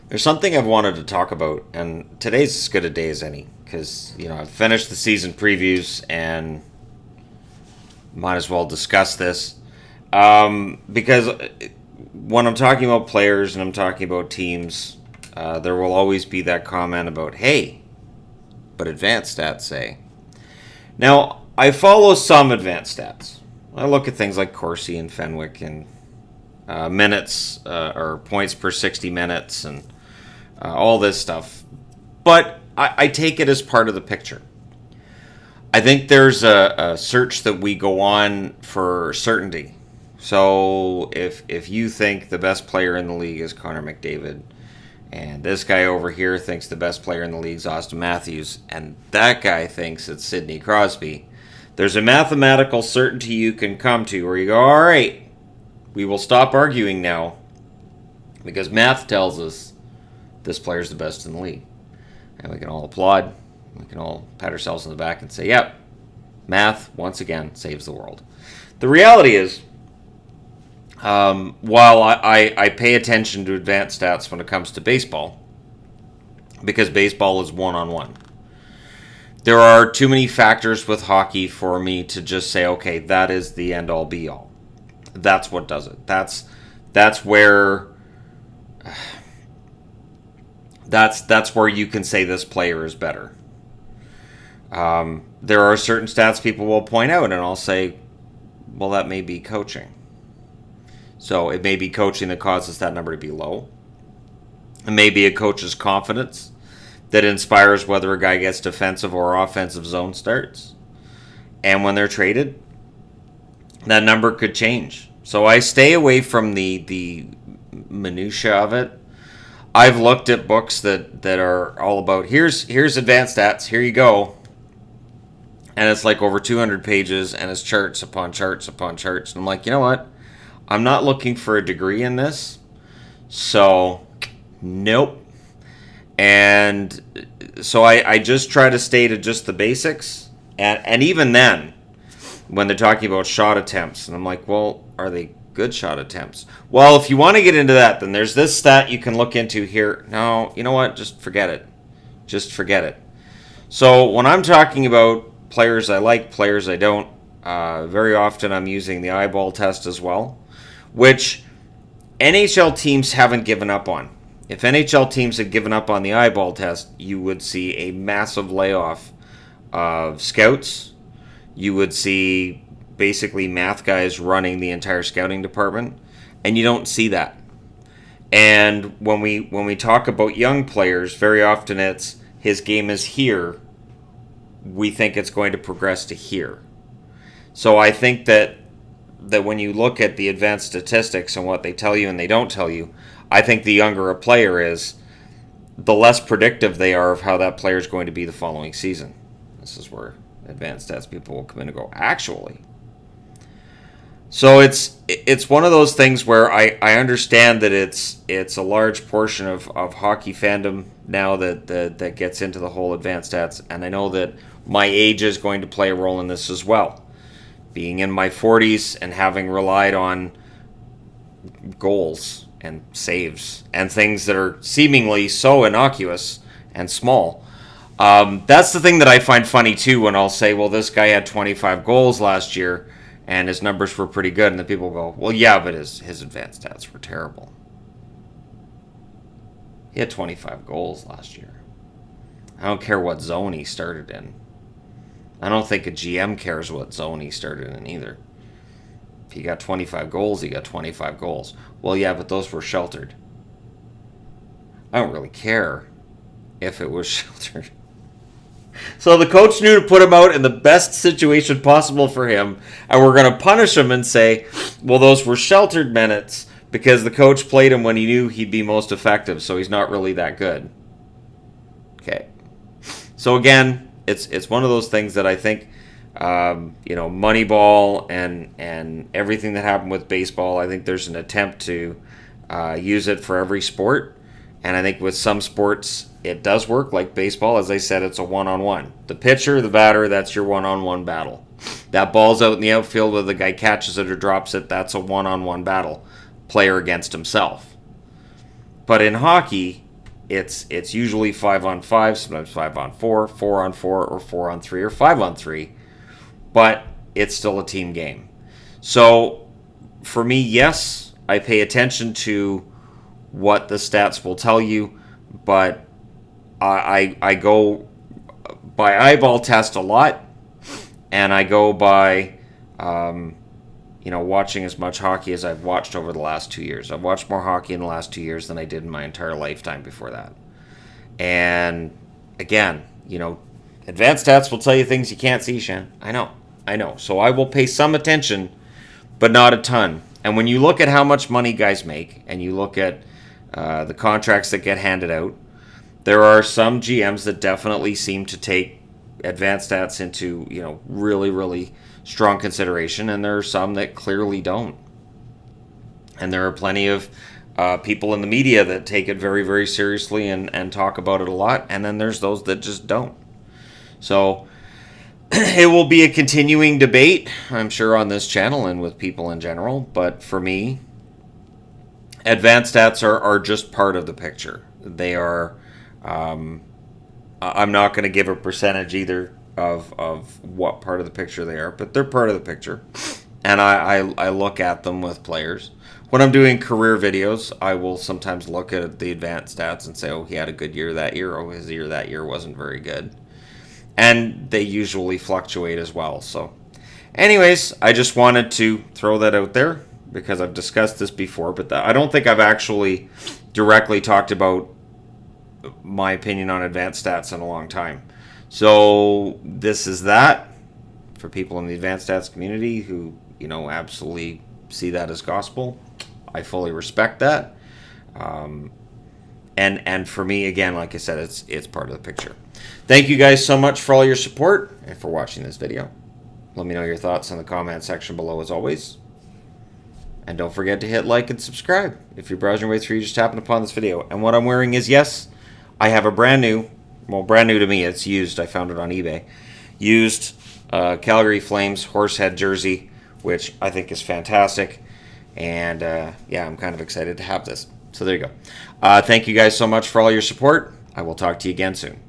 There's something I've wanted to talk about, and today's as good a day as any because I've finished the season previews and might as well discuss this. Because when I'm talking about players and I'm talking about teams, there will always be that comment about, "Hey, but advanced stats say." Now, I follow some advanced stats. I look at things like Corsi and Fenwick and minutes or points per 60 minutes and all this stuff. But I take it as part of the picture. I think there's a search that we go on for certainty. So if you think the best player in the league is Connor McDavid, and this guy over here thinks the best player in the league is Austin Matthews, and that guy thinks it's Sidney Crosby, there's a mathematical certainty you can come to where you go, all right, we will stop arguing now because math tells us this player's the best in the league. And we can all applaud. We can all pat ourselves on the back and say, yep, math, once again, saves the world. The reality is, while I pay attention to advanced stats when it comes to baseball, because baseball is one-on-one, there are too many factors with hockey for me to just say, okay, that is the end-all, be-all. That's what does it. That's where that's where you can say this player is better. There are certain stats people will point out, and I'll say, well, that may be coaching. So it may be coaching that causes that number to be low. It may be a coach's confidence that inspires whether a guy gets defensive or offensive zone starts. And when they're traded, that number could change. So I stay away from the minutia of it. I've looked at books that are all about, here's advanced stats, here you go. And it's like over 200 pages, and it's charts upon charts upon charts. And I'm like, you know what? I'm not looking for a degree in this. So, nope. And so I just try to stay to just the basics. And even then, when they're talking about shot attempts, and I'm like, well, are they good shot attempts? Well, if you want to get into that, then there's this stat you can look into here. No, you know what? Just forget it. Just forget it. So when I'm talking about players I like, players I don't, very often I'm using the eyeball test as well, which NHL teams haven't given up on. If NHL teams had given up on the eyeball test, you would see a massive layoff of scouts. You would see basically math guys running the entire scouting department, and you don't see that. And when we talk about young players, very often it's his game is here. We think it's going to progress to here. So I think that when you look at the advanced statistics and what they tell you and they don't tell you, I think the younger a player is, the less predictive they are of how that player is going to be the following season. This is where advanced stats people will come in and go, actually. So it's one of those things where I understand that it's a large portion of hockey fandom now that gets into the whole advanced stats, and I know that my age is going to play a role in this as well. Being in my 40s and having relied on goals and saves and things that are seemingly so innocuous and small. That's the thing that I find funny too when I'll say, well, this guy had 25 goals last year and his numbers were pretty good, and the people go, well, yeah, but his advanced stats were terrible. He had 25 goals last year. I don't care what zone he started in. I don't think a GM cares what zone he started in either. If he got 25 goals, he got 25 goals. Well, yeah, but those were sheltered. I don't really care if it was sheltered. So the coach knew to put him out in the best situation possible for him, and we're going to punish him and say, well, those were sheltered minutes because the coach played him when he knew he'd be most effective, so he's not really that good. Okay. So again, it's one of those things that I think, Moneyball and everything that happened with baseball, I think there's an attempt to use it for every sport. And I think with some sports, it does work, like baseball. As I said, it's a one-on-one. The pitcher, the batter, that's your one-on-one battle. That ball's out in the outfield, whether the guy catches it or drops it, that's a one-on-one battle. Player against himself. But in hockey, it's usually 5-on-5, sometimes 5-on-4, 4-on-4, or 4-on-3, or 5-on-3, but it's still a team game. So for me, yes, I pay attention to what the stats will tell you, but I go by eyeball test a lot, and I go by watching as much hockey as I've watched over the last 2 years. I've watched more hockey in the last 2 years than I did in my entire lifetime before that. And again, advanced stats will tell you things you can't see, Shan. I know. So I will pay some attention, but not a ton. And when you look at how much money guys make, and you look at the contracts that get handed out, there are some GMs that definitely seem to take advanced stats into, really, really strong consideration, and there are some that clearly don't. And there are plenty of people in the media that take it very, very seriously and talk about it a lot, and then there's those that just don't. So it will be a continuing debate, I'm sure, on this channel and with people in general, but for me, advanced stats are just part of the picture. They are, I'm not going to give a percentage either of what part of the picture they are, but they're part of the picture. And I look at them with players. When I'm doing career videos, I will sometimes look at the advanced stats and say, oh, he had a good year that year, oh, his year that year wasn't very good. And they usually fluctuate as well. So anyways, I just wanted to throw that out there because I've discussed this before, but I don't think I've actually directly talked about my opinion on advanced stats in a long time. So this is that for people in the advanced stats community who, absolutely see that as gospel. I fully respect that. And for me, again, like I said, it's part of the picture. Thank you guys so much for all your support and for watching this video. Let me know your thoughts in the comment section below as always. And don't forget to hit like and subscribe if you're browsing your way through, you just happened upon this video. And what I'm wearing is, yes, I have a brand new to me, it's used, I found it on eBay, used Calgary Flames horsehead jersey, which I think is fantastic. And yeah, I'm kind of excited to have this. So there you go. Thank you guys so much for all your support. I will talk to you again soon.